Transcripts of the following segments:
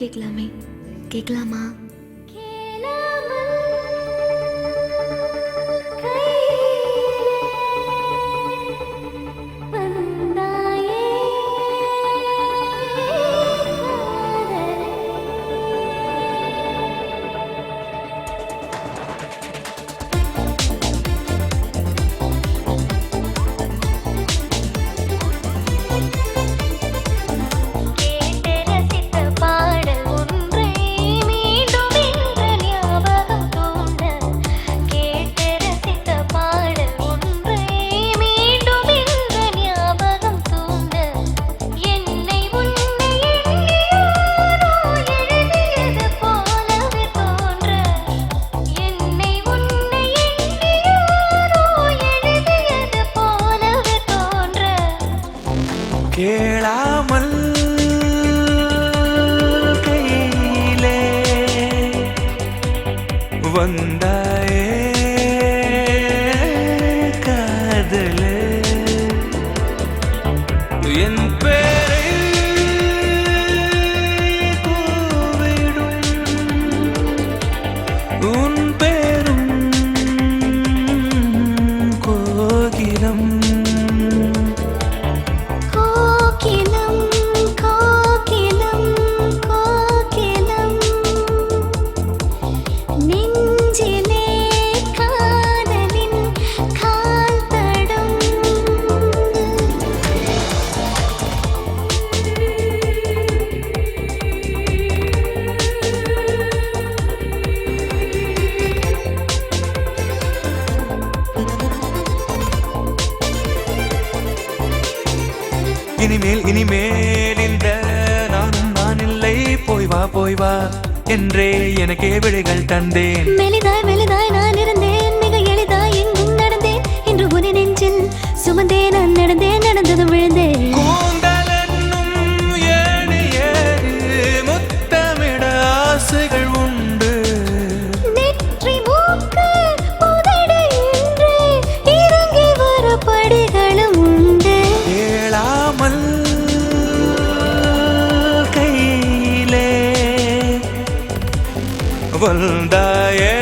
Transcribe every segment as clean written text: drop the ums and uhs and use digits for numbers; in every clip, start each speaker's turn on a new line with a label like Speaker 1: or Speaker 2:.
Speaker 1: கேட்கலாமே? கேட்கலாமா?
Speaker 2: கேளாமல் கையிலே வந்தாயே காதலே என் பேரை கூவிடும் உன் பேரும் கோகிலம் இனிமேல் இந்த நானும் நான் இல்லை, போய் வா என்றே எனக்கே விடைகள் தந்தேன்.
Speaker 1: மெலிதாய் நான் இருந்தேன், மிக எளிதாய் எங்கும் நடந்தேன். இன்று ஒரு நெஞ்சில் சுமந்தே நான் நடந்ததும் விழுந்தேன்.
Speaker 2: கூந்தலென்னும் ஏணி ஏறி முத்தமிட ஆசைகள் உண்டு.
Speaker 1: நெற்றி மூக்கு உதடு என்று இறங்கி வர படிகளும் உண்டு.
Speaker 2: கேளாமல் கையிலே வந்தாயே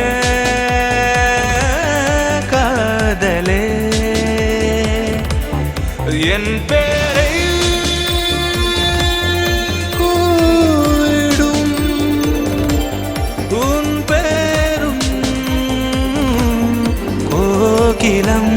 Speaker 2: காதலே என் பேரை கூவிடும் உன் பேரும் கோகிலம்.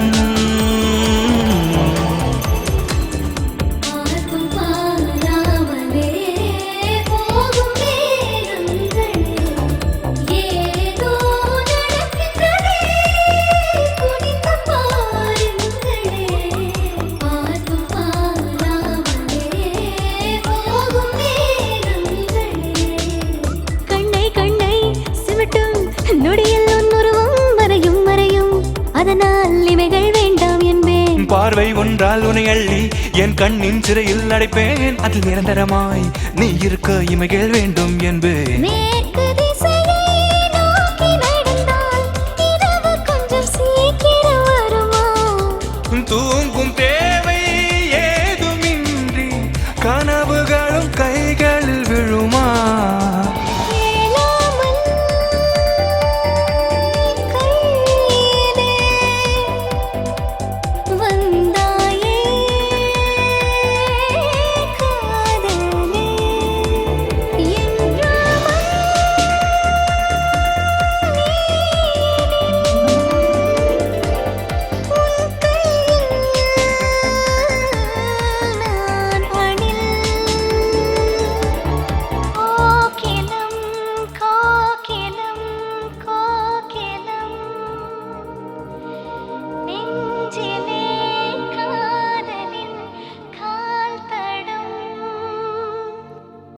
Speaker 1: நொடியில் உன்னுருவம் வரையும் அதனால் இமைகள் வேண்டாம் என்பேன்.
Speaker 2: பார்வை ஒன்றால் உன்னை அள்ளி என் கண்ணின் சிறையில் அடைப்பேன். அதில் நிரந்தரமாய் நீ இருக்க இமைகள் வேண்டும் என்பேன்.
Speaker 1: மேற்கு திசை